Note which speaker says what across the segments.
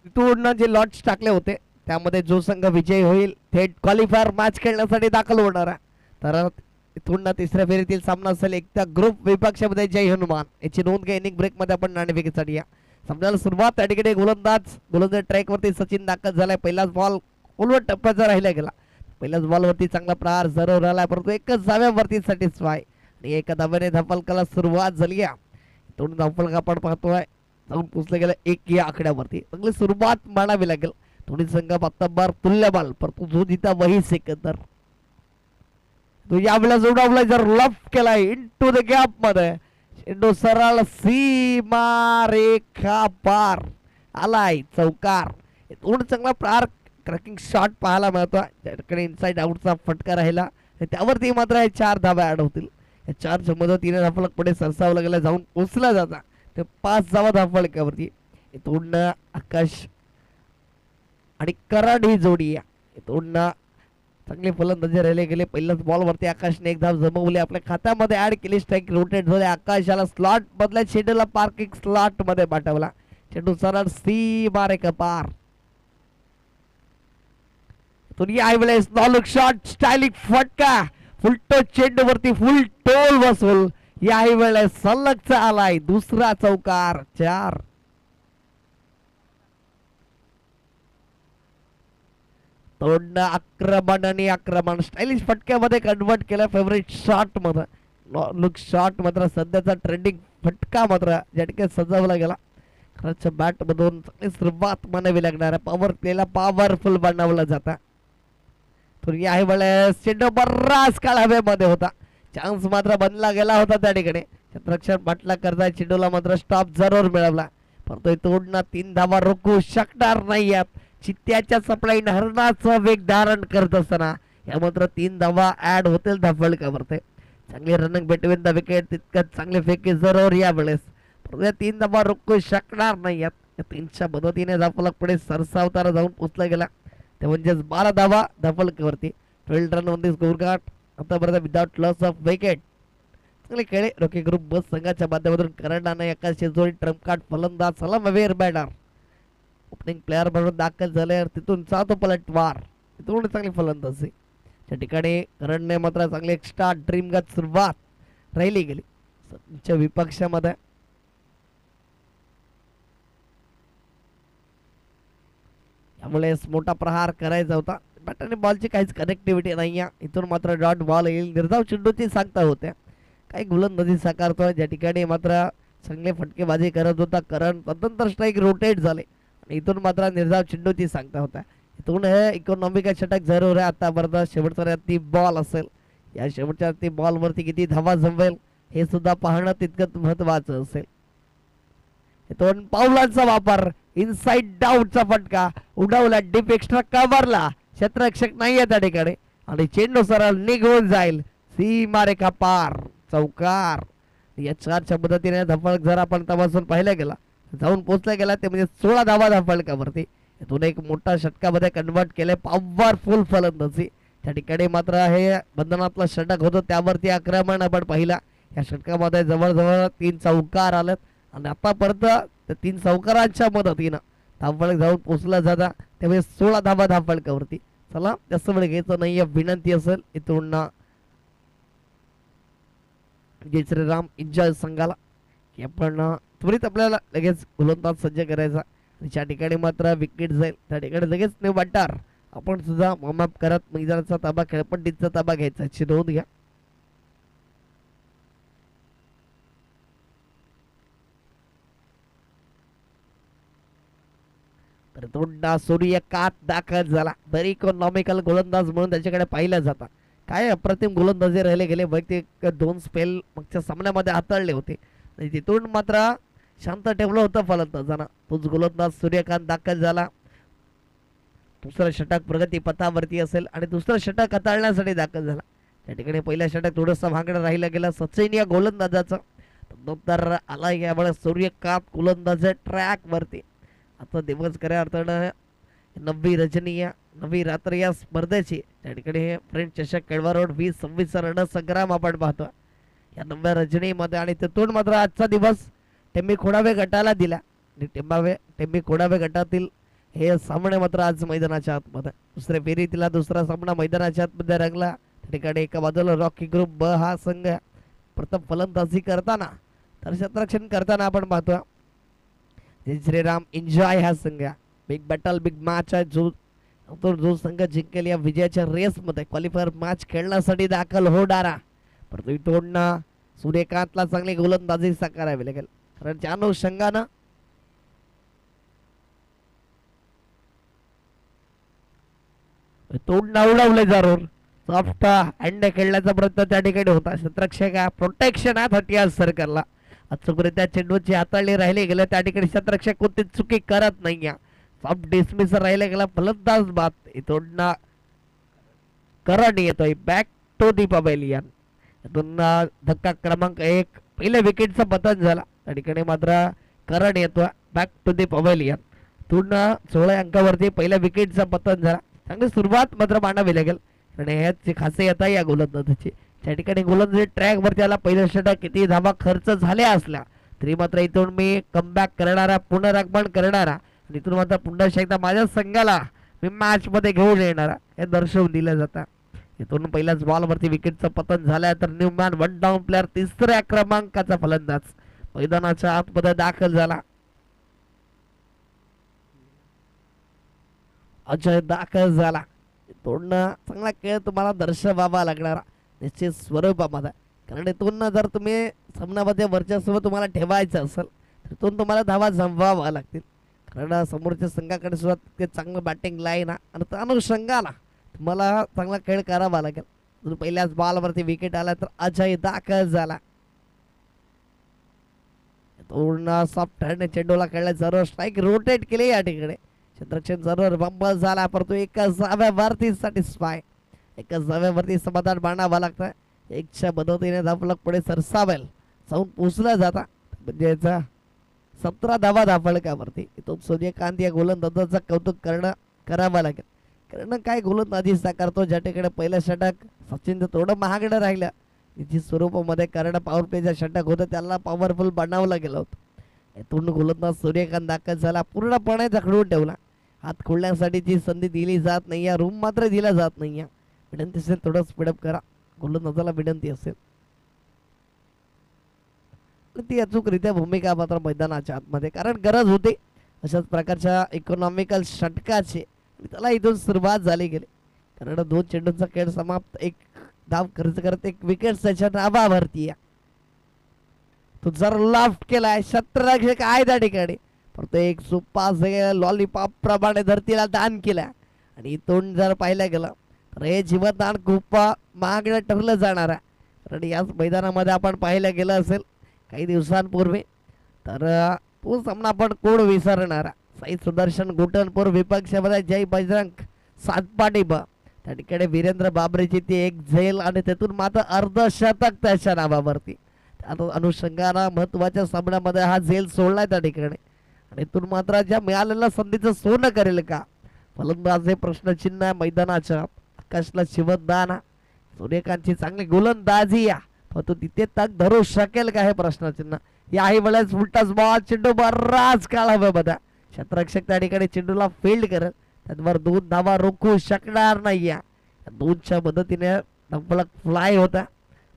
Speaker 1: तिथून जे लॉट्स टाकले होते त्यामध्ये जो संघ विजयी होईल थेट क्वालिफायर मॅच खेळण्यासाठी दाखल होणार आहे. तर इथून तिसऱ्या फेरीतील सामना असेल एकदा ग्रुप विभागामध्ये जय हनुमान याची नोंद घ्या. इनिंग ब्रेक मध्ये आपण नाणेफेकीसाठी या समजायला सुरुवात. त्या ठिकाणी गोलंदाज ट्रॅक वरती सचिन दाखल झालाय. पहिलाच बॉल उलवट टप्प्याचा राहिला गेला. पहिल्याच बॉल वरती चांगला प्रहार जरूर आला परंतु एकच धाव्यावरती सॅटिस्फाय आणि एका धाव्याने धावफलकाला सुरुवात झाली आहे. इथून धावफलक आपण पाहतोय जाऊन पोचलं गेलं 1 या आकड्यावरती. चांगली सुरुवात मानावी लागेल. दोन्ही संघ बार तुल्यबल परंतु जो जिता वही सिकंदर. तो यावेळेला उडवला जर लफ केलाय इनटू द गॅप मध्ये चेंडू सरळ सीमा रेखा पार आलाय चौकार. इथून चांगला प्रहार क्रॅकिंग शॉट पाहायला मिळतो. त्याकडे इनसाइड आउटचा फटका राहिला त्यावरती मात्र 4 धावा ऍड होतील. या 4च्या मदतीने धावफलक पुढे सरसावला गेला जाऊन पोचला जाता ते 5 धावा धावफलकावरती. इथून आकाश आणि करण ही जोडी आहे. इथून चांगले फलंदाजी राहिले गेले. पहिल्याच बॉल वरती आकाशने एक धाव जमवली आपल्या खात्यामध्ये ऍड केली. स्ट्राईक रोटेट झाले. आकाशाला स्लॉट बदला चेंडूला पार्किंग स्लॉट मध्ये पाठवला. चेंडू सरळ सीमा रेखा पार. यावेळेस नॉलुक शॉट स्टायलिंग फटका फुलटो चेंडू वरती फुल टोल वसूल. यावेळेस सलगचा आलाय दुसरा चौकार 4. तोंड आक्रमण आणि आक्रमण स्टायलिश फटक्यामध्ये कन्वर्ट केलं फेवरेट शॉट मध्ये. लुक शॉट मात्र सध्याचा ट्रेंडिंग फटका मात्र ज्या ठिकाणी सजवला गेला. खरंच बॅट मधून सुरुवात म्हणावी लागणार आहे. पॉवर प्लेला पॉवरफुल बनवलं जातं. तर यावेळेस चेंडू बराच काळ हवेमध्ये होता. चान्स मात्र बनला गेला होता त्या ठिकाणी. क्षेत्ररक्षण पाठला करता चेंडूला मात्र स्टॉप जरूर मिळवला परंतु इथून 3 धावा रोखू शकणार नाहीयेत. चित्त्याच्या सप्लाईन हरणाचा वेग धारण करत असताना या मात्र 3 धावा ऍड होतील धावफलकावरती. चांगली रनिंग बिटवीन द विकेट तितकंच चांगले फेके जरूर यावेळेस परंतु या 3 धावा रोखू शकणार नाहीयेत. या 3च्या मदतीने धावफलक पुढे सरसावताना जाऊन पोचला गेला ते म्हणजेच 12 धावा धावफलकावरती. 12 run on the score card आतापर्यंत विदाउट लॉस ऑफ विकेट. चांगले खेळे रोकी ग्रुप बस संघाच्या माध्यमातून करंडाने एका शेजोरी ट्रम्प कार्ड फलंदाज सलामवीर बॅटर ओपनिंग प्लेअर म्हणून दाखल झाले. तिथून सातो पलटवार तिथून चांगली फलंदाजी. त्या ठिकाणी करणने मात्र चांगली एक्स्ट्रा ड्रीमगत सुरुवात राहिली गेली सचिनच्या विपक्षामध्ये. त्यामुळे मोठा प्रहार करायचा होता. बॅट आणि बॉलची काहीच कनेक्टिव्हिटी नाही आहे. इथून मात्र डॉट बॉल येईल. निर्धाव चेंडूची सांगता होत्या काही गोलंदाजी साकारतोय. ज्या ठिकाणी मात्र चांगले फटकेबाजी करत होता करण. तदनंतर स्ट्राईक रोटेट झाले आणि इथून मात्र निर्धाव चेंडूची सांगता होता. इथून हे इकॉनॉमिकल षटक जरूर आहे. आतापर्यंत शेवटचा ती बॉल असेल. या शेवटच्या ती बॉल वरती किती धावा जमवेल हे सुद्धा पाहणं तितकंच महत्वाचं असेल. इथून पावलांचा वापर इनसाइड आउटचा फटका उडवला डीप एक्स्ट्रा कव्हरला. क्षेत्ररक्षक नाहीये त्या ठिकाणी आणि चेंडू सरळ निघून जाईल सीमा रेखा पार चौकार. या 4च्या मदतीने धावफलक जर आपण तपासून पाहिला गेला जाऊन पोचला गेला ते म्हणजे 16 धावा धावफलकावरती. इथून एक मोठा षटकामध्ये कन्वर्ट केले पॉवरफुल फलंदाजी. त्या ठिकाणी मात्र हे बंधनातलं षटक होतं त्यावरती आक्रमण आपण पाहिला. या षटकामध्ये जवळजवळ 3 चौकार आलेत आणि आतापर्यंत त्या 3 चौकारांच्या मदतीनं धावफलक जाऊन पोचला जाता त्यामुळे 16 धावा धावफलकावरती. चला जास्त वेळ घ्यायचं नाही विनंती असेल इथून जय श्रीराम एन्जॉय संघाला की आपण त्वरित आपल्याला लगेच गोलंदाज सज्ज करायचा. त्या ठिकाणी मात्र विकेट जाईल त्या ठिकाणी लगेच ने वाटार आपण सुद्धा वॉर्मअप करत मैदानाचा ताबा खेळपट्टीचा ताबा घ्यायचा याची नोंद घ्या. तर तोंडा सूर्यकांत दाखल झाला. तरी इकॉनॉमिकल गोलंदाज म्हणून त्याच्याकडे पाहिलं जातं. काय अप्रतिम गोलंदाजी राहिले गेले. वैयक्तिक 2 स्पेल मागच्या सामन्यामध्ये हाताळले होते आणि तिथून मात्र शांत ठेवलं होतं फलंदाजांना. तोच गोलंदाज सूर्यकांत दाखल झाला. दुसरं षटक प्रगती पथावरती असेल आणि दुसरं षटक हाताळण्यासाठी दाखल झाला. त्या ठिकाणी पहिल्या षटक थोडंसं भांगडं राहिलं गेलं सचिन या गोलंदाजाचं. नंतर आला यावेळेस सूर्यकांत गोलंदाज ट्रॅक वरती. आता दिवस खऱ्या अर्थानं नवी रजनी नवी रात्र या स्पर्धेची त्या ठिकाणी फ्रेंच चषक केळवा रोड 20-26 रण संग्राम आपण पाहतो या नव्या रजनीमध्ये. आणि तिथून मात्र आजचा दिवस टेंबी खोडावे गटाला दिला. आणि टेंबी खोडावे गटातील हे सामने मात्र आज मैदानाच्या आतमध्ये दुसऱ्या फेरीतला दुसरा सामना मैदानाच्या आतमध्ये रंगला. त्या ठिकाणी एका बाजूला रॉकी ग्रुप ब हा संघ प्रथम फलंदाजी करताना तर क्षेत्ररक्षण करताना आपण पाहतो जय श्रीराम एन्जॉय हा संघ बिग बॅटल बिग मॅच आहे जो संघ जिंकेल या विजयाच्या रेस मध्ये क्वालिफायर मॅच खेळण्यासाठी दाखल होणारा परंतु इथून सूर्यकांतला चांगली गोलंदाजी साकारावी लागेल कारण त्या अनुषंगानं तोंड उडवले जरूर सॉफ्ट हँड खेळण्याचा प्रयत्न त्या ठिकाणी होता. क्षेत्ररक्षक प्रोटेक्शन हा 30 सर्कलला अचूकरित्या चेंडूची हाताळणी राहिली गेलं त्या ठिकाणी क्षेत्ररक्षक कोणती चुकी करत नाही. सॉफ्ट डिसमिसर राहिले गेला फलंदाज बाद इथून करण येतोय बॅक टू दी पवेलियन. इथून धक्का क्रमांक 1 पहिल्या विकेटचं पतन झाला त्या ठिकाणी मात्र करण येतोय बॅक टू दी पवेलियन. इथून 16 अंकावरती पहिल्या विकेटचं पतन झाला. चांगली सुरुवात मात्र मांडावी लागेल आणि ह्याची खासियत आहे या गोलंदाजीची. त्या ठिकाणी गोलंदाजी ट्रॅक वरती आला पहिल्या षटक किती धावा खर्च झाल्या असल्या तरी मात्र इथून मी कमबॅक करणारा पुनरागमन करणारा आणि इथून मात्र पुन्हा एकदा माझ्या संघाला मी मॅच मध्ये घेऊन येणारा हे दर्शवून दिलं जातं. इथून पहिल्याच बॉल वरती विकेटचं पतन झालं तर न्यूमॅन 1 डाऊन प्लेअर तिसऱ्या क्रमांकाचा फलंदाज मैदानाच्या आतमध्ये दाखल झाला. अजय दाखल झाला. तोडणं चांगला खेळ तुम्हाला दर्शवावा लागणारा निश्चित स्वरूपामध्ये कारण इथून जर तुम्ही सामन्यामध्ये वर्चस्व तुम्हाला ठेवायचं असेल तर इथून तुम्हाला धावा जमवावा लागतील कारण समोरच्या संघाकडे सुद्धा ते चांगलं बॅटिंग लाईन आणि त्या अनुषंगाला तुम्हाला चांगला खेळ करावा लागेल. जर पहिल्याच बॉलवरती विकेट आला तर अजय दाखल झाला. पूर्ण सॉफ्ट हँड चेंडूला खेळला जरूर स्ट्राईक रोटेट केले या ठिकाणी क्षेत्ररक्षण जरूर बंबल झाला परंतु एका जाव्यावरती सॅटिस्फाय एका जाव्यावरती समाधान मानावं लागतं. एकच्या मदतीने धावफलक पुढे सरसावेल जाऊन पोचला जाता म्हणजे 17 धावा धावफलकावरती इथून सूर्यकांत या गोलंदाजाचं कौतुक करावं लागेल कारण काय गोलंदाजी साकारतो. ज्या ठिकाणी पहिलं षटक सचिनचं थोडं महागडं राहिलं निश्चित स्वरूपामध्ये कारण पॉवर प्लेचं षटक होतं त्याला पॉवरफुल बनवलं गेलं होतं. इथून गोलंदाज सूर्यकांत दाखल झाला पूर्णपणे जखडून ठेवला. हात खोलण्यासाठी जी संधी दिली जात नाही या रूम मात्र दिला जात नाही. विनंती असेल थोडं स्पीडअप करा गोलंदाजाला विनंती असेल ती अचूकरित्या भूमिका मात्र मैदानाच्या आतमध्ये कारण गरज होती अशाच प्रकारच्या इकॉनॉमिकल षटकाची त्याला इथून सुरुवात झाली गेली कारण 2 चेंडूंचा खेळ समाप्त 1 धाव खर्च करत 1 विकेट त्याच्या नावावरती तो जर लाफ्ट केलाय क्षेत्ररक्षक आहे त्या ठिकाणी परंतु एक सुपास लॉलीपॉप प्रमाणे धरतीला दान केला आणि इथून जर पाहिलं गेलं तर हे जीवनदान खूप महागडं ठरलं जाणार आहे कारण याच मैदानामध्ये आपण पाहिलं गेलं असेल काही दिवसांपूर्वी तर तो सामना आपण कोण विसरणार. साई सुदर्शन घोटणपूर विपक्षामध्ये जय बजरंग सातपाटी त्या ठिकाणी वीरेंद्र बाबरेची ती 1 झेल आणि त्यातून मात्र अर्धशतक त्याच्या नावावरती त्या अनुषंगाने महत्वाच्या सामन्यामध्ये हा झेल सोडलाय त्या ठिकाणी आणि इथून मात्र ज्या मिळालेल्या संधीचं सोनं करेल का फलंदाज हे प्रश्नचिन्ह आहे मैदानाच्या. आकाशला शिवदाना सूर्यकांतची चांगली गोलंदाजी या तो तिथे तक धरू शकेल का हे प्रश्नचिन्ह. याही वेळेस उलटाच बॉल चेंडू बराच काळ हवेमध्ये क्षेत्ररक्षक त्या ठिकाणी चेंडूला फील्ड करेल त्यावर 2 धावा रोखू शकणार नाही. या 2च्या मदतीने धावफलक फ्लाय होता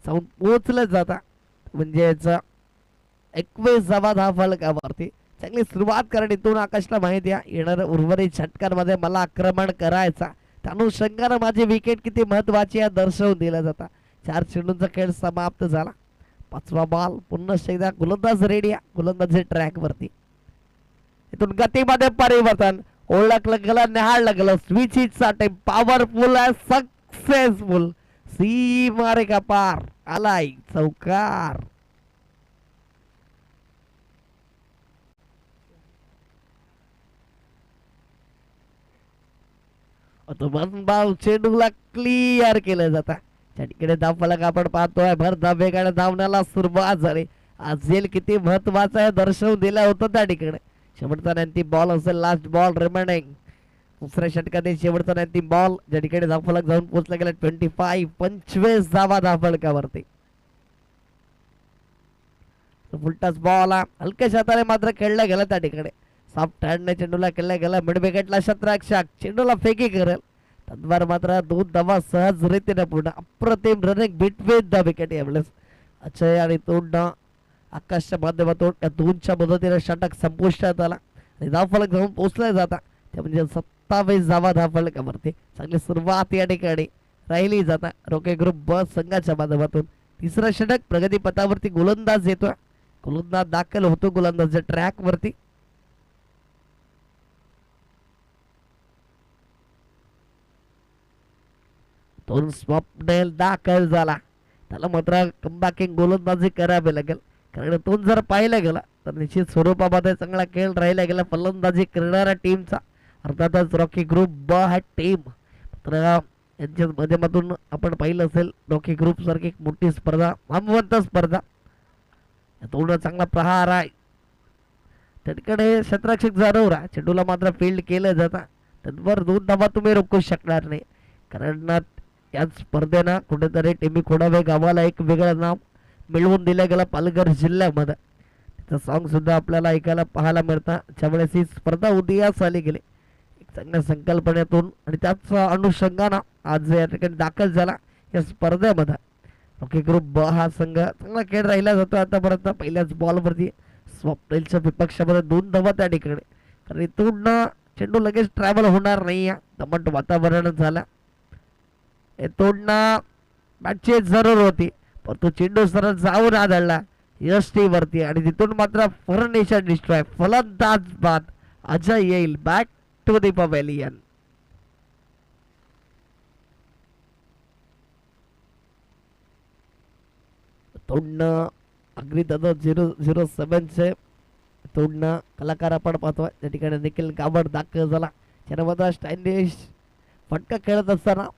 Speaker 1: जाऊन पोहोचलं जाता म्हणजे 21 धावा धावफलकावरती चांगली सुरुवात कारण इथून आकाशला माहिती आहे येणाऱ्या उर्वरित षटकांमध्ये मला आक्रमण करायचा त्या अनुषंगाने माझी विकेट किती महत्वाची आहे दर्शवून दिला जाता. 4 चेंडूंचा खेळ समाप्त झाला. 5वा बॉल पुन्हा एकदा गोलंदाज रेडी गोलंदाजी ट्रॅक वरती इथून गतीमध्ये परिवर्तन ओळखलं गेलं निहाळलं गेलं स्विचिचा टाइम पॉवरफुल आहे सक्सेसफुल सी मारे का पार आलाय चौकार. चेंडूला क्लिअर केलं जातं त्या ठिकाणी धावफलक आपण पाहतोय भर धावेकडे धावण्याला सुरुवात झाली. झेल किती महत्वाचा आहे दर्शवून दिलं होतं त्या ठिकाणी. शेवटचा अंतिम बॉल असेल लास्ट बॉल रिमेनिंग दुसऱ्या षटकातील शेवटचा अंतिम बॉल ज्या ठिकाणी धावफलक जाऊन पोहोचला गेला 25 धावा धावफलकावरती. फुलटाच बॉल हलक्या हाताने मात्र खेळला गेला त्या ठिकाणी सॉफ्ट हँडने चेंडूला केला गेला मिड विकेटला क्षेत्ररक्षक चेंडूला फेकी करेल तद्वार मात्र 2 धावा सहज रीतीने पूर्ण अप्रतिम रनिंग बिटवीन द विकेट यावेळेस अक्षय आणि तोंडा आकाशच्या माध्यमातून या दोनच्या मदतीने षटक संपुष्टात आला आणि धावफलक जाऊन पोहोचला जाता ते म्हणजे 27 धावा धावफलकावरती चांगली सुरुवात या ठिकाणी राहिली जाता रोके ग्रुप ब संघाच्या माध्यमातून तिसरं षटक प्रगतीपथावरती गोलंदाज येतोय गोलंदाज दाखल होतो गोलंदाजच्या ट्रॅक वरती दोन स्वप्नेल दाखल झाला त्याला मात्र कमबॅकिंग गोलंदाजी करावी लागेल कारण तो जर पाहिला गेला तर निश्चित स्वरूपामध्ये चांगला खेळ राहिला गेला फलंदाजी करणाऱ्या टीमचा अर्थातच रॉकी ग्रुप ब हा टीम मात्र यांच्या माध्यमातून आपण पाहिलं असेल रॉकी ग्रुप सारखी एक मोठी स्पर्धा नामवंत स्पर्धा थोडा चांगला प्रहार आहे त्या ठिकाणी क्षेत्ररक्षक जाधवरा चेंडूला मात्र फील्ड केलं जाता त्यावर 2 धावा तुम्ही रोखू शकणार नाही कारण या स्पर्धेनं कुठेतरी टिमी खोडावे गावाला एक वेगळं नाव मिळवून दिलं गेलं पालघर जिल्ह्यामध्ये त्याचं सॉन्ग सुद्धा आपल्याला ऐकायला पाहायला मिळतं ज्यावेळेस ही स्पर्धा उदयास आली गेली एक चांगल्या संकल्पनेतून आणि त्याच अनुषंगानं आज या ठिकाणी दाखल झाला या स्पर्धेमध्ये ओके ग्रुप ब हा संघ चांगला खेळ राहिला जातो आतापर्यंत पहिल्याच बॉलवरती स्वप्नेलच्या विपक्षामध्ये 2 धावा त्या ठिकाणी कारण इथून चेंडू लगेच ट्रॅव्हल होणार नाही दमट वातावरण झालं इथून बॅटची जरूर होती पण तो चेंडू सरळ जाऊन आदळला यष्टी वरती आणि तिथून मात्र फर्निचर डिस्ट्रॉय फलंदाज बाद अजय येईल बॅक टू द पवेलियन तोडणं अगदी दादा 007 चे तोडणं कलाकार आपण पाहतोय त्या ठिकाणी निखिल गावड दाखल झाला त्यानंतर स्टँडिश फटका खेळत असताना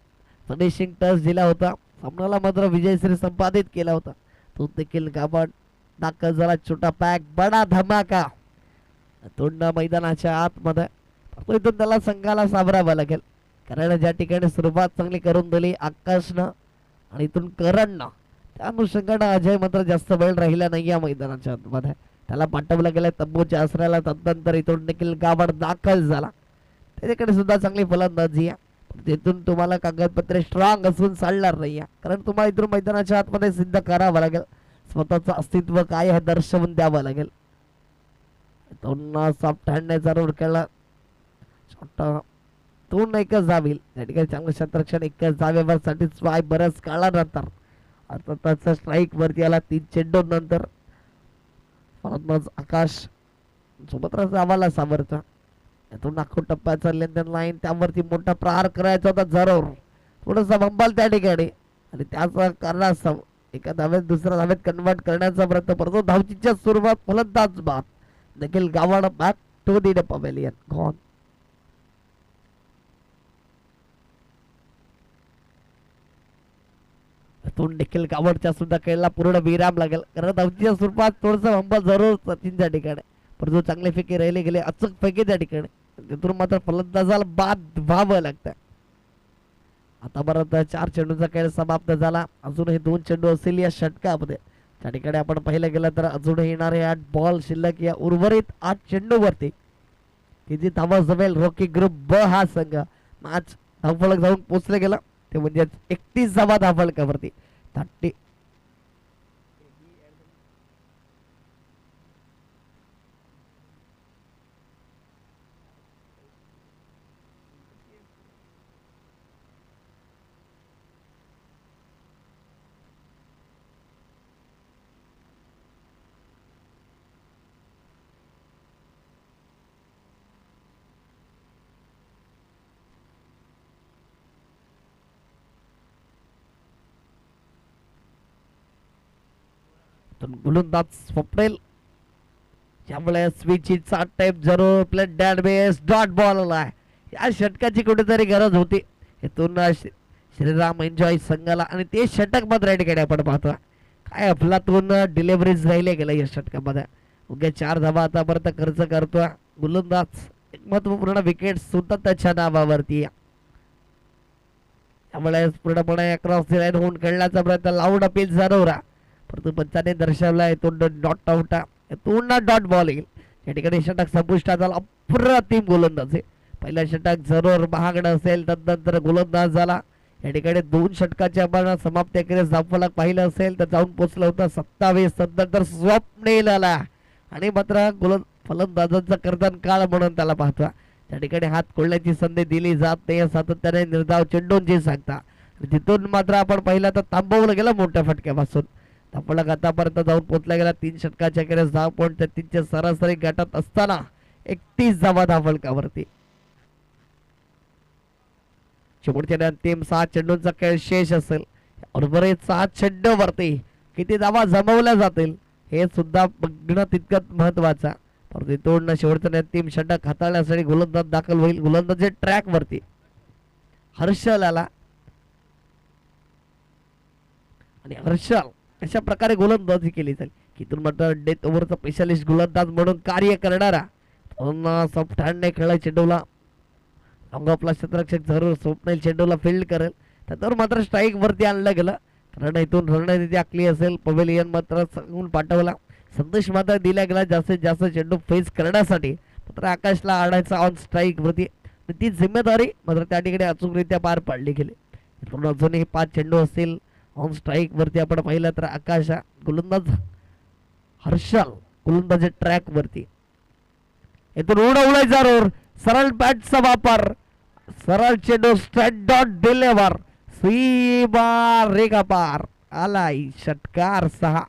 Speaker 1: फिनिशिंग टच दिला होता सामन्याला मात्र विजयश्री संपादित केला होता तो देखील गावड दाखल झाला छोटा पॅक बडा धमाका तोडणं मैदानाच्या आतमध्ये इथून त्याला संघाला सावरावं लागेल कारण ज्या ठिकाणी सुरुवात चांगली करून दिली आकाशनं आणि इथून करणनं त्या अनुषंगाने अजय मात्र जास्त वेळ राहिला नाही या मैदानाच्या आतमध्ये त्याला पाठवलं गेलं तंबूच्या आसऱ्याला तदनंतर इथून देखील गावड दाखल झाला त्याच्याकडे सुद्धा चांगली फलंदाजी आहे तिथून तुम्हाला कागदपत्रे स्ट्रॉंग असून चालणार नाही कारण तुम्हाला इथून मैदानाच्या आतमध्ये सिद्ध करावं लागेल स्वतःचं अस्तित्व काय हे दर्शवून द्यावं लागेल सॉफ्ट हँडने जरूर केला दोन एकच जाईल त्या ठिकाणी चांगलं क्षेत्ररक्षण एकच जागेवर सॅटिस्फाय बऱ्याच काळानंतर आता त्याचा स्ट्राईक वरती आला 3 चेंडू नंतर फलंदाज आकाश सोबतच आम्हाला सावरचा यातून नागपूर टप्प्याचा लेनदेन लाईन त्यावरती मोठा प्रहार करायचा होता जरूर थोडासा बंबाल त्या ठिकाणी आणि त्याचा कारणास्तव एका धावेत दुसऱ्या धावेत कन्वर्ट करण्याचा प्रयत्न परंतु धावचीच्या सुरुवात फलंदाज बाद देखील गावाला back to the pavilion gone तोंड देखील गावडच्या सुद्धा खेळला पूर्ण विराम लागेल कारण धावचीच्या स्वरूपात थोडस बंबाल जरूर सचिनच्या ठिकाणी परंतु चांगले फेकी राहिले गेले अचूक फेकी त्या ठिकाणी तिथून मात्र फलंदाजाला बाद व्हावं लागतं आता परत 4 चेंडूचा खेळ समाप्त झाला अजूनही 2 चेंडू असतील या षटकामध्ये त्या ठिकाणी आपण पाहिलं गेलं तर अजूनही येणारे 8 बॉल शिल्लक या उर्वरित 8 चेंडूवरती किती धावा जमेल रॉकी ग्रुप ब हा संघ मॅच धावफलक जाऊन पोहोचले गेला ते म्हणजे 31 धावा धावफलकावरती 30 गोलंदाज स्वप्नेल त्यामुळे स्विचचा टाइप जरूर play dad base dot ball आला या षटकाची कुठेतरी गरज होती इथून श्रीराम एन्जॉय संघाला आणि ते षटक मात्र या ठिकाणी आपण पाहतो काय अफलातून डिलिव्हरीज राहिले गेल्या या षटकामध्ये उद्या 4 धावा आतापर्यंत खर्च करतोय गोलंदाज एक महत्वपूर्ण विकेट सुद्धा त्याच्या नावावरती त्यामुळे पूर्णपणे क्रॉस द लाईन होऊन खेळण्याचा प्रयत्न लावून अपील जरूर परंतु पंचाने दर्शवला तो नॉट आउट तो डॉट बॉल येईल या ठिकाणी षटक संपुष्टात झाला. अप्रतिम गोलंदाज आहे. पहिला षटक जरूर महागडं असेल, तदनंतर गोलंदाज झाला. या ठिकाणी 2 षटकाच्या आपण समाप्ती अखेरीस धावफलक पाहिलं असेल तर जाऊन पोहोचलं होतं 27. तदनंतर स्वप्नील आला आणि मात्र फलंदाजांचा कर्तन काळ म्हणून त्याला पाहतो. त्या ठिकाणी हात खोलण्याची संधी दिली जात नाही. सातत्याने निर्धाव चेंडूंची सांगता तिथून मात्र आपण पहिला तर थांबवलं गेलं मोठ्या फटक्यापासून. धावफलक आतापर्यंत जाऊन पोहोचला गेला. 3 षटकाच्या अखेरीस 10.33 सरासरी गाठत असताना 31 धावा धावफलकावरती. शेवटच्या अंतिम 6 चेंडूंचा खेळ शेष असेल. उर्वरित 7 चेंडूवरती किती धावा जमवल्या जातील हे सुद्धा बघणं तितकंच महत्वाचं. परंतु इथून शेवटच्या अंतिम षटक हाताळण्यासाठी गोलंदाज दाखल होईल. गोलंदाज ट्रॅक वरती हर्षल आला आणि हर्षल अशा प्रकारे गोलंदाजी केली जाईल. इथून मात्र डेथ ओव्हरचा स्पेशलिस्ट गोलंदाज म्हणून कार्य करणारा सॉफ्ट हँडने खेळला चेंडूला. आपला क्षेत्ररक्षक जरूर स्वप्नील चेंडूला फील्ड करेल. त्याच्यावर मात्र स्ट्राईक वरती आणलं गेलं. कारण इथून रणनीती आखली असेल. पवेलियन मात्र सांगून पाठवला. संदेश मात्र दिला गेला जास्तीत जास्त चेंडू फेस करण्यासाठी. मात्र आकाशला आणायचा ऑन स्ट्राईक वरती ती जिम्मेदारी मात्र त्या ठिकाणी अचूकरित्या पार पाडली गेली. इथून अजूनही 5 चेंडू असतील ऑन स्ट्राईक वरती. आपण पाहिलं तर आकाश गोलंदाज हर्षल गोलंदाज ट्रॅक वरती. इथून उडवलाय जरूर सरळ बॅटचा वापर. सरळ चेंडू स्ट्रेट डॉट डिलेवर सीमा रेखा पार आलाय. षटकार 6.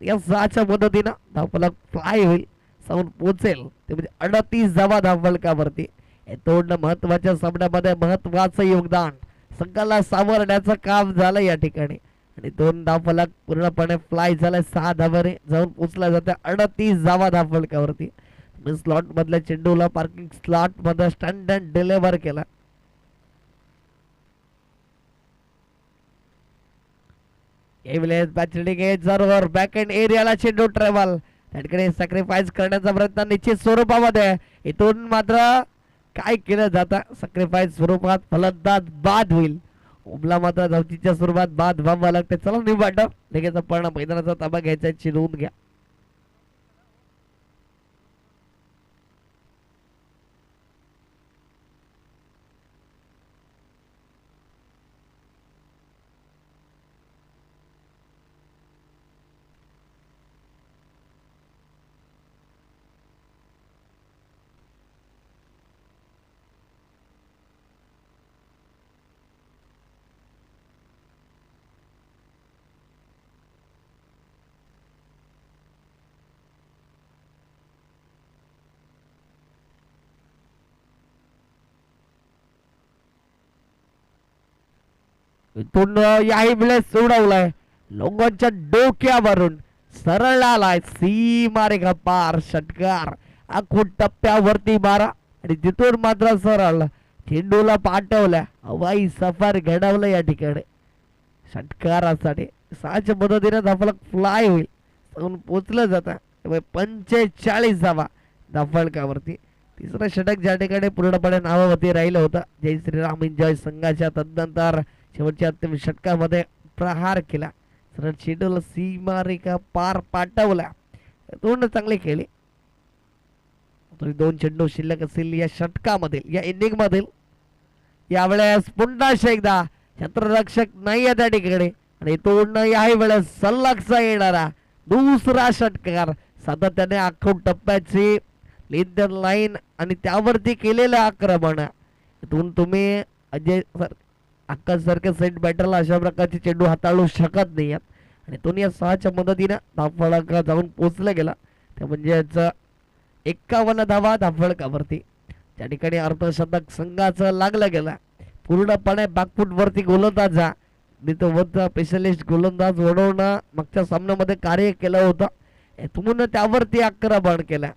Speaker 1: या 6च्या मदतीनं धावफलक फ्लाय होईल, जाऊन पोहोचेल ते म्हणजे 38 धावा धावफलकावरती. इथून महत्वाच्या सामन्यामध्ये महत्वाचं योगदान संघाला सावरण्याचं काम झालं या ठिकाणी. आणि 2 धावफलक पूर्णपणे फ्लाय झालाय. 6 धावाने जाऊन पोहोचला जाते 38 धावा धावफलकावरती. स्लॉट मधल्या चेंडूला पार्किंग स्लॉट मध्ये स्टंड अँड डिलिव्हर केला. जरूर बॅक एंड एरियाला चेंडू ट्रॅव्हल त्या ठिकाणी सॅक्रिफाईस करण्याचा प्रयत्न निश्चित स्वरूपामध्ये. इथून मात्र काय केलं जातं सॅक्रिफाईस स्वरूपात फलंदाज बाद होईल. उमला मात्र धावचीच्या स्वरूपात बाद व्हावं लागते. चला निवाट लगेच आपण मैदानाचा ताबा घ्यायचा चिरवून घ्या. इथून याही वेळेस उडवलाय लोंगांच्या डोक्यावरून सरळ आलाय सीमा रेखा पार. षटकार आखून टप्प्यावरती मारा आणि तिथून मात्र सरळ चेंडूला पाठवल्या. हवाई सफर घडवलं या ठिकाणी षटकारासाठी. 6च्या मदतीने धावफलक फ्लाय होईल, जाऊन पोचलं जातं 45 धावा धावफलकावरती. तिसरं षटक ज्या ठिकाणी पूर्णपणे नावावरती राहिलं होतं जय श्रीराम एन्जॉय संघाच्या. तदनंतर शेवटच्या अंतिम षटकामध्ये प्रहार केला. सरळ चेंडूला सीमा रेखा पार पाठवला. 2 चांगले खेळले. 2 चेंडू शिल्लक असतील या षटकामधील या इनिंग मधील. यावेळेस पुन्हा एकदा क्षेत्ररक्षक नाही त्या ठिकाणी आणि इथून याही वेळेस सलगचा येणारा दुसरा षटकार. सातत्याने आखून टप्प्याची लिंदन लाईन आणि त्यावरती केलेलं आक्रमण. इथून तुम्ही अजय आकाश सारख्या सेट बॅटरला अशा प्रकारचे चेंडू हाताळू शकत नाही. आणि तो या 6च्या मदतीने धावफलका जाऊन पोचला गेला. त्या म्हणजे 51 धावा धावफलकावरती. त्या ठिकाणी अर्धशतक संघाचं लागलं गेलं. पूर्णपणे बॅकफूट वरती गोलंदाज स्पेशलिस्ट गोलंदाज वडवणं मागच्या सामन्यामध्ये कार्य केलं होतं. इथून त्यावरती आक्रमण केलं.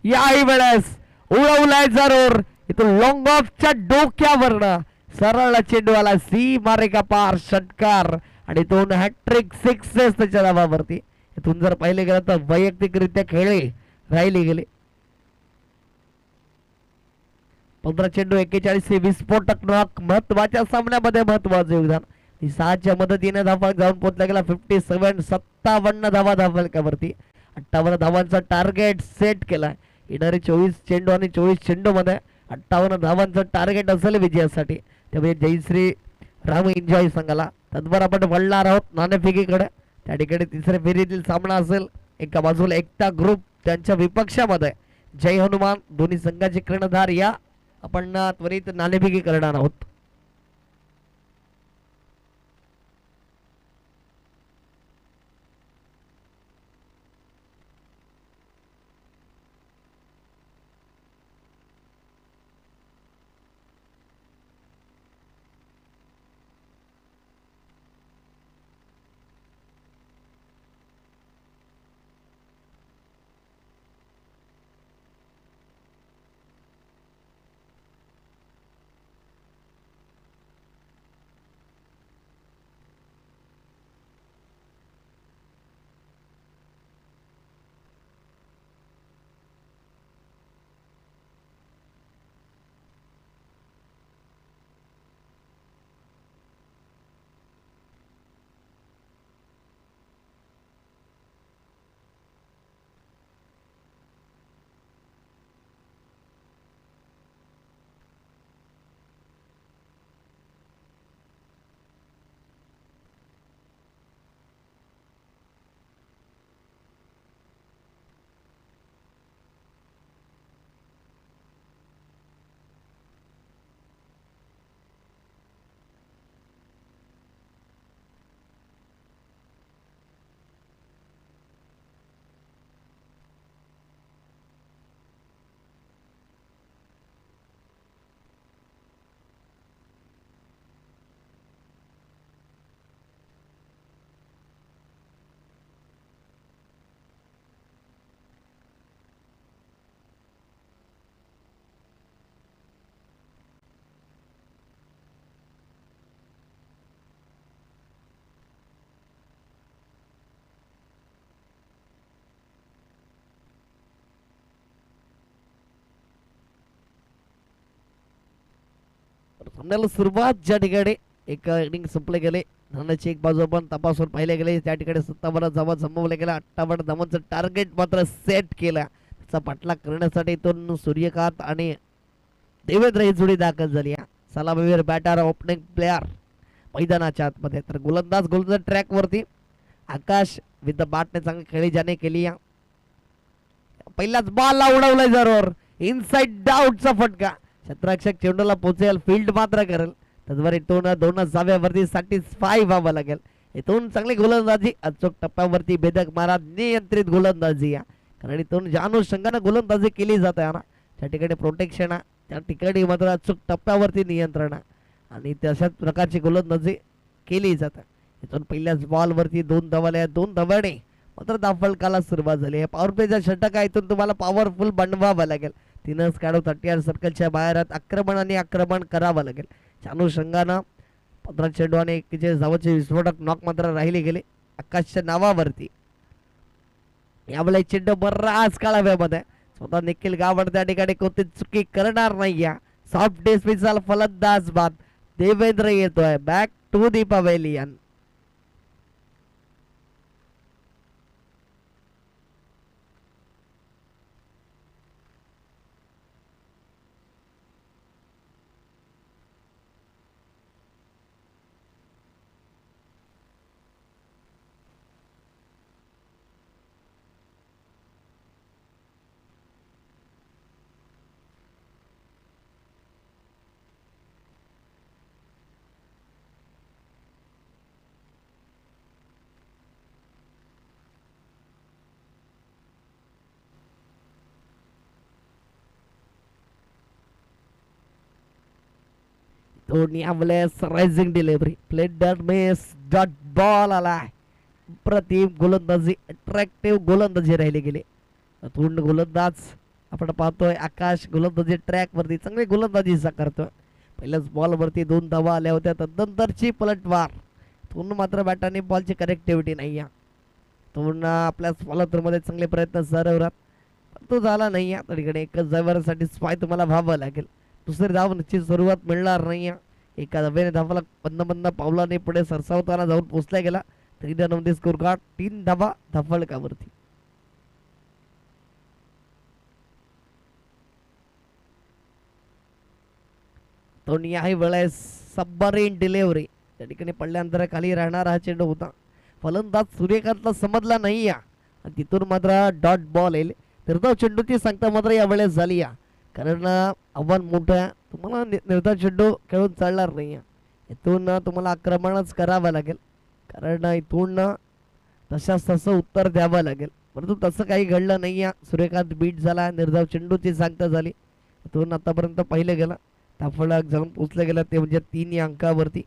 Speaker 1: याही वेळेस उडवलाय जरूर. इथून लॉंग ऑफच्या डोक्यावरनं सरळ चेंडू आला सीमा रेखा पार. षटकार आणि 2 हॅट्रिक सिक्सेस त्याच्या नावावरती. इथून जर पाहिले गेलं तर वैयक्तिकरित्या खेळले राहिले गेले. 15 चेंडू 41 विस्फोटक नॉक. महत्वाच्या सामन्यामध्ये महत्वाचं योगदान. ही 6च्या मदतीने धावा जाऊन पोहोचला गेला 57. 57 धावा धावफलकावरती. 58 धावांचा टार्गेट सेट केलाय. येणारे 24 चेंडू आणि 24 चेंडू मध्ये 58 धावांचं टार्गेट असेल विजयासाठी. त्यामुळे जयश्री राम एन्जॉय संघाला तत्पर आपण वळणार आहोत नाणेफेकीकडे. त्या ठिकाणी तिसऱ्या फेरीतील सामना असेल. एका बाजूला एकता ग्रुप त्यांच्या विपक्षामध्ये जय हनुमान दोन्ही संघाचे कर्णधार या आपण त्वरित नाणेफेकी करणार आहोत. सामन्याला सुरुवात ज्या ठिकाणी एक इनिंग संपले गेले धावण्याची एक बाजू आपण तपासून पाहिले गेले. त्या ठिकाणी 57 धावा जमवल्या गेल्या. 58 धावांचं टार्गेट मात्र सेट केला. त्याचा पाठलाग करण्यासाठी इथून सूर्यकांत आणि देवेंद्र ही जोडी दाखल झाली. सलामीवीर बॅटर ओपनिंग प्लेयर मैदानाच्या आतमध्ये. तर गोलंदाज ट्रॅक वरती आकाश विथ द बॅटने चांगली खेळी ज्याने केली. पहिल्याच बॉलला उडवलाय जरूर इनसाइड डाऊटचा फटका. क्षेत्ररक्षक चेंडूला पोहोचेल फील्ड मात्र करेल. त्याचबरोबर इथून दोन जाव्यावरती 75 व्हावं लागेल. इथून चांगली गोलंदाजी अचूक टप्प्यावरती भेदक मारा नियंत्रित गोलंदाजी कारण इथून ज्या अनुषंगाने गोलंदाजी केली जाते ना त्या ठिकाणी प्रोटेक्शन त्या ठिकाणी मात्र अचूक टप्प्यावरती नियंत्रण आणि तशाच प्रकारची गोलंदाजी केली जाते. इथून पहिल्याच बॉलवरती 2 धावाल्या 2 धावाने मात्र धावफलकाला सुरुवात झाली. पॉवर प्लेचा षटक आहे इथून तुम्हाला पॉवरफुल बनवावं लागेल. 3 काढू 38 सर्कलच्या बाहेर आक्रमण करावं लागेल. अनुषंगानं 15 चेंडू आणि 41 धावांचे विस्फोटक नॉक मात्र राहिले गेले आकाशच्या नावावरती. यावेळेला चेंडू बराच काळाव्यामध्ये स्वतः निखिल गावड त्या ठिकाणी कोणती चुकी करणार नाही. सॉफ्ट डिस्मिसल फलंदाज बाद देवेंद्र येतोय back to the pavilion. Dhoni यावेळेस rising delivery plate dot miss dot ball आला. प्रतिम गोलंदाजी अट्रॅक्टिव्ह गोलंदाजी राहिली गेली. तोंड गोलंदाज आपण पाहतोय आकाश गोलंदाजी ट्रॅक वरती चांगली गोलंदाजी करतोय. पहिल्याच बॉल वरती 2 धावा आल्या होत्या तदनंतरची पलटवार. तोंड मात्र बॅटाने बॉलची कनेक्टिव्हिटी नाही. तोंड आपल्या फॉलोथ्रू मध्ये चांगले प्रयत्न सरवरात पण तो झाला नाही. त्या ठिकाणी एकच ड्रायव्हरसाठी स्पाय तुम्हाला व्हावं लागेल. दुसरी धाव निश्चित सुरुवात मिळणार नाही. एका धावेने धावाला बंद पावलाने पुढे सरसावताना जाऊन पोहोचला गेला. 3 रनमध्ये स्कोर कार्ड 3 धावा धाफळकावरती. तो याही वेळेस सबमरीन डिलिव्हरी त्या ठिकाणी पडल्या अंतराखाली राहणारा हा चेंडू होता. फलंदाज सूर्यकांतला समजला नाही या आणि तिथून मात्र डॉट बॉल येईल. निर्धाव चेंडूची सांगता मात्र यावेळेस झाली या, कारण आव्हान मोठं आहे. तुम्हाला निर्धाव चेंडू खेळून चालणार नाही. इथून तुम्हाला आक्रमणच करावं लागेल, कारण इथून तशाच तसं उत्तर द्यावं लागेल. परंतु तसं काही घडलं नाही आहे. सूर्यकांत बीट झाला, निर्धाव चेंडूची सांगता झाली. इथून आतापर्यंत पाहिलं गेलं ताफळक जाऊन पोचलं गेलं ते म्हणजे 3 या अंकावरती.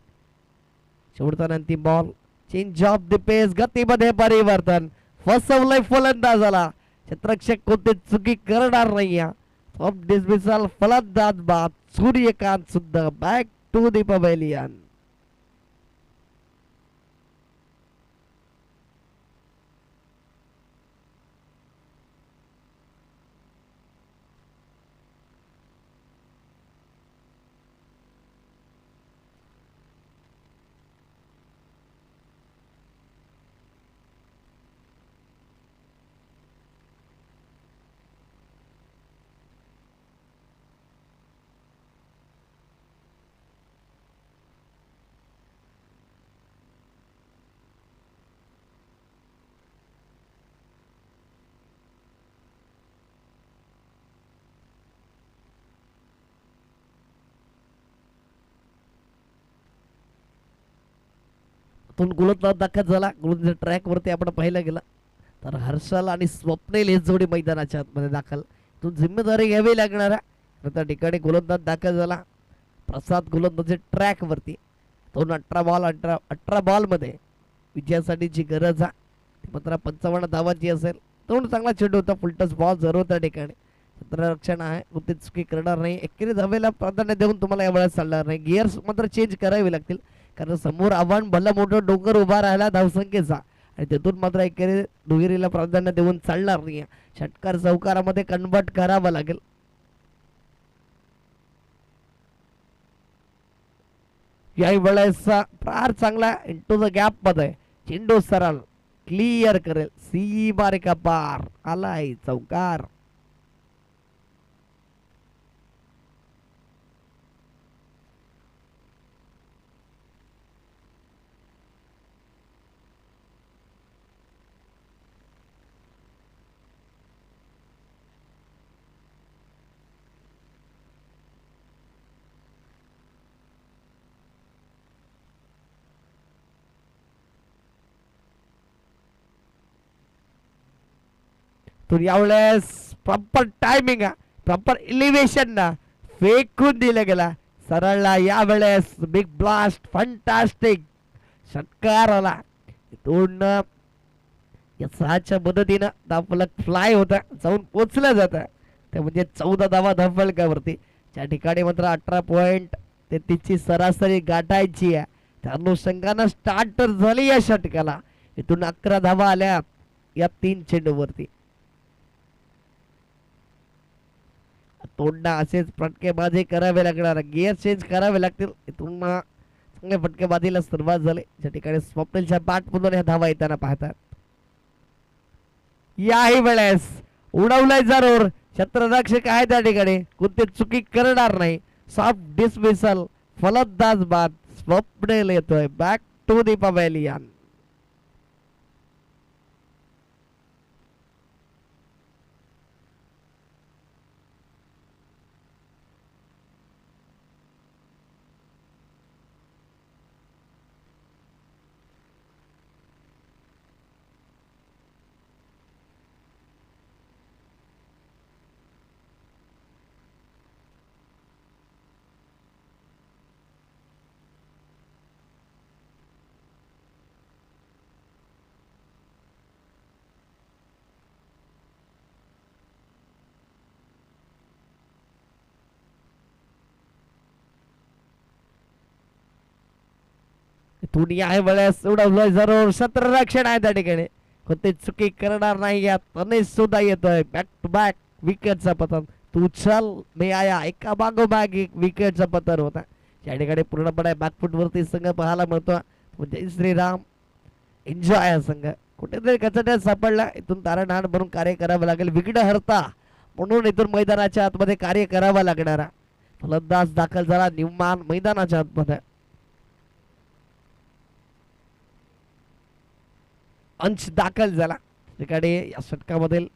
Speaker 1: शेवटचा अंतिम बॉल. चेंज ऑफ द पेस, गतीमध्ये परिवर्तन. फसवलंय फलंदाजाला. क्षेत्ररक्षक कोणती चुकी करणार नाही. ऑफ डिसमिसल फलंदाज बाद. सूर्यकांत सुद्धा बॅक टू द पवेलियन. गोलंदाज दाखल झाला. गोलंदाज ट्रॅक वरती आपण पाहिलं गेलं तर हर्षल आणि स्वप्नील हे जोडी मैदानाच्या आतमध्ये दाखल. तो जिम्मेदारी घ्यावी लागणार आहे. त्या ठिकाणी गोलंदाज दाखल झाला. प्रसाद गोलंदाज ट्रॅक वरती. तो 18 बॉल मध्ये विजयासाठीची गरज आहे ती मात्र 55 धावांची असेल. तो चांगला चेंडू होता. फुलटस बॉल जरूर त्या ठिकाणी क्षेत्ररक्षण आहे, कोणती चुकी करणार नाही. एकेरी धावेला प्राधान्य देऊन तुम्हाला यावेळेस चालणार नाही. गिअर्स मात्र चेंज करावे लागतील, कारण समोर आव्हान भलं मोठं डोंगर उभा राहिला धावसंख्येचा आणि तिथून मात्र एकेरी दुहेरीला प्राधान्य देऊन चालणार नाही. षटकार चौकारामध्ये कन्वर्ट करावं लागेल. याही वेळेस फार चांगला इंटू द गॅप मध्ये चेंडू सरळ क्लिअर करेल. सीमारेखा पार आलाय चौकार. तर यावेळेस प्रॉपर टायमिंग प्रॉपर इलिव्हेशन ना फेकून दिलं गेला सरळला. यावेळेस बिग ब्लास्ट फंटास्टिक षटकार आला. इथून या 6च्या मदतीनं धावफलक फ्लाय होता जाऊन पोचलं जातं. ते म्हणजे 14 धावा धावफलकावरती. त्या ठिकाणी मात्र 18 पॉइंट ते तिची सरासरी गाठायची आहे. त्या अनुषंगानं स्टार्टर झाली या षटकाला. इथून 11 धावा आल्या या 3 चेंडूवरती. तोंडा असेच फटकेबाजी करावे लागणार, गिअर चेंज करावे लागतील. इथून चांगल्या फटकेबाजीला सुरुवात झाली. ज्या ठिकाणी स्वप्नीलच्या बॅटमधून ह्या धावा येताना पाहतात. याही वेळेस उडवलाय जरूर. क्षेत्ररक्षक आहे त्या ठिकाणी, कोणती चुकी करणार नाही. सॉफ्ट डिसमिसल फलंदाज बाद. स्वप्नील येतोय बॅक टू दी पवेलियन. इथून या वेळेस उडवलंय जरूर. क्षेत्ररक्षण आहे त्या ठिकाणी, कोणती चुकी करणार नाही. यात तनेश सुद्धा येतोय. बॅक टू बॅक विकेटचा पतन. तू चल मी आया एका मागोमाग एक विकेटचा पतन होता. या ठिकाणी पूर्णपणे बॅकफूट वरती संघ पाहायला मिळतो. जय श्रीराम एन्जॉय हा संघ कुठेतरी कचट्यात सापडला. इथून तारणहाण बनून कार्य करावं लागेल. विघ्न हरता म्हणून इथून मैदानाच्या आतमध्ये कार्य करावं लागणार. फलंदाज दाखल झाला न्यूमॅन मैदानाच्या आतमध्ये. अंश दाखल झाला ठिकाणी या षटकामधील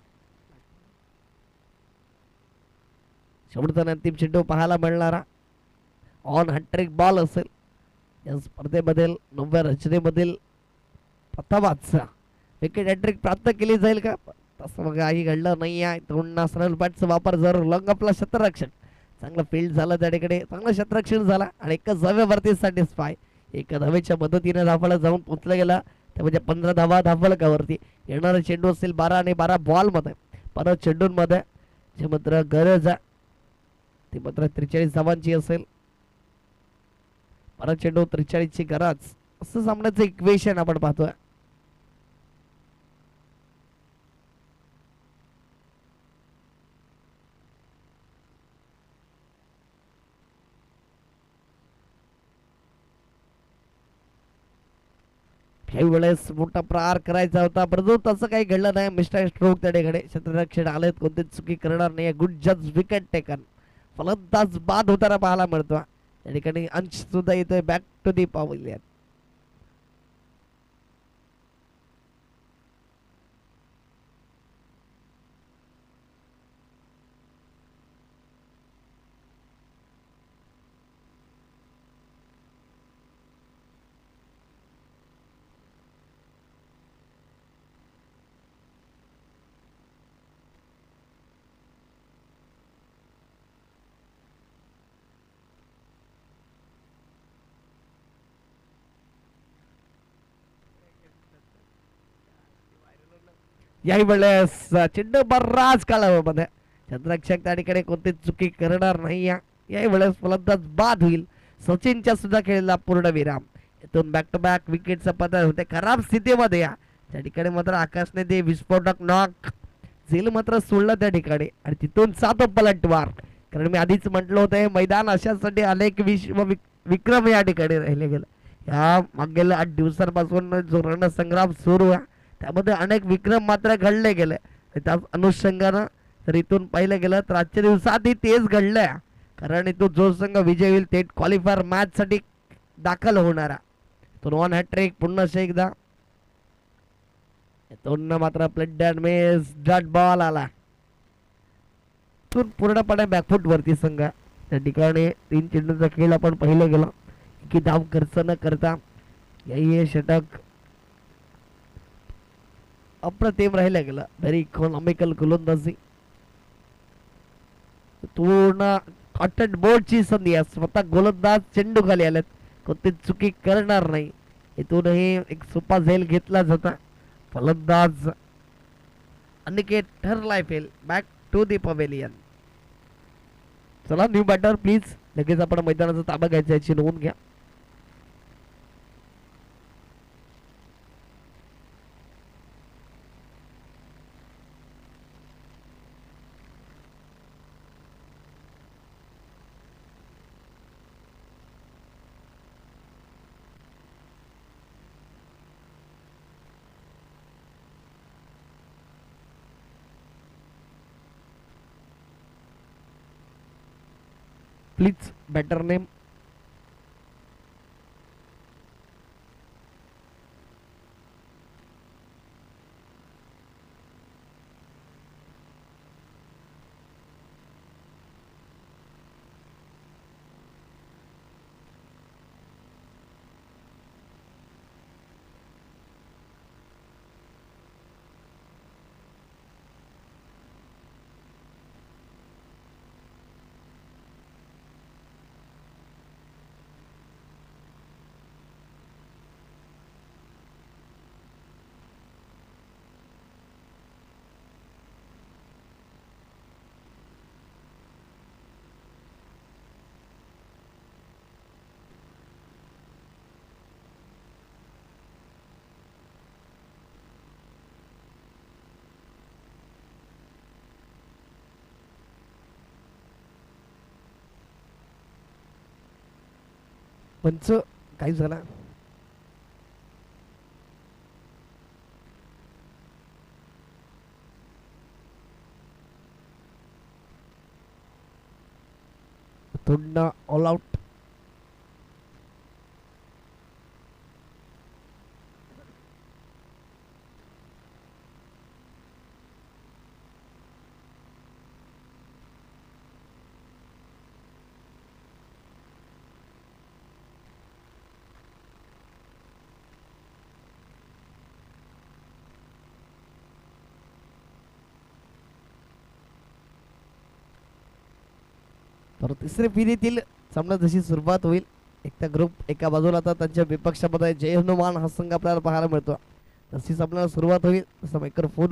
Speaker 1: शेवटचा अंतिम चेंडू पाहायला मिळणारा ऑन हॅट्रिक बॉल असेल या स्पर्धेमधील 9व्या रचनेमधील प्रथमच विकेट हॅट्रिक प्राप्त केली जाईल का? तसं मग काही घडलं नाही आहे. दोन सरळ बॅटचा वापर जर लॉंग आपला क्षेत्ररक्षण चांगलं फील्ड झालं त्या ठिकाणी चांगलं क्षेत्ररक्षण झाला आणि एकच धाव्यावरती सॅटिस्फाय एका धावेच्या मदतीने धावाला जाऊन पोचलं गेला. ते म्हणजे 15 धावा धावलकावरती येणारा चेंडू असेल 12 आणि 12 बॉलमध्ये. परत चेंडूंमध्ये जे मात्र गरज आहे ती मात्र 43 धावांची असेल. परत चेंडू 43 ची गरज असं सामन्याचं इक्वेशन आपण पाहतोय. काही वेळेस मोठा प्रहार करायचा होता परंतु तसं काही घडलं नाही. मिस्टर स्ट्रोक त्या ठिकाणी क्षेत्ररक्षण आलेत कोणतीच चुकी करणार नाही. गुड जज विकेट टेकन फलंदाज बाद होताना पाहायला मिळतो. त्या ठिकाणी अंश सुद्धा येतोय बॅक टू दी पॅव्हिलियन. याही वेळेस चेंडू बराच कालावधीमध्ये क्षेत्ररक्षक त्या ठिकाणी कोणतीच चुकी करणार नाही. याही वेळेस फलंदाज बाद होईल. सचिनच्या सुद्धा खेळला पूर्ण विराम. इथून बॅक टू बॅक विकेटचा पतन होते खराब स्थितीमध्ये. या त्या ठिकाणी मात्र आकाशने ते विस्फोटक नॉक झेल मात्र सोडलं त्या ठिकाणी आणि तिथून 7 पलटवार. कारण मी आधीच म्हटलं होतं हे मैदान अशासाठी अनेक विक्रम या ठिकाणी राहिले गेले. या मागील 8 दिवसांपासून जो रणसंग्राम सुरू आहे त्यामध्ये अनेक विक्रम मात्र घडले गेले. त्या अनुषंगानं जर इथून पाहिलं गेलं तर आजच्या दिवसातही तेच घडलंय. कारण इथून जो संघ विजय होईल थेट क्वालिफायर मॅच साठी दाखल होणारा. तो नॉन हॅट्रिक पुन्हा एकदा इथून मात्र plate dan mess dot ball आला. इथून पूर्णपणे बॅकफूट वरती संघ. त्या ठिकाणी 3 चेंडूचा खेळ आपण पाहिलं गेलं की धाव खर्च न करता हे षटक अप्रतिम राहिलं गेलं. व्हेरी इकॉनॉमिकल गोलंदाजी. पूर्ण कॉटन बोर्डची संधी आहे. स्वतः गोलंदाज चेंडू खाली आलेत कोणती चुकी करणार नाही. इथूनही एक सोपा झेल घेतला जाता. फलंदाज अनिकेत ठरलाय fail. Back to the pavilion. चला न्यू बॅटर प्लीज. लगेच आपण मैदानाचा ताबा घ्यायचा याची नोंद घ्या. Please batter name. पंच काय झाला. तोंडा ऑल आउट. तर तिसऱ्या फेरीतील सामना जशी सुरुवात होईल एकदा ग्रुप एका बाजूला आता त्यांच्या विपक्षामध्ये जय हनुमान हा संघ आपल्याला पाहायला मिळतो. तशीच आपल्याला सुरुवात होईल तसं मायक्रोफोन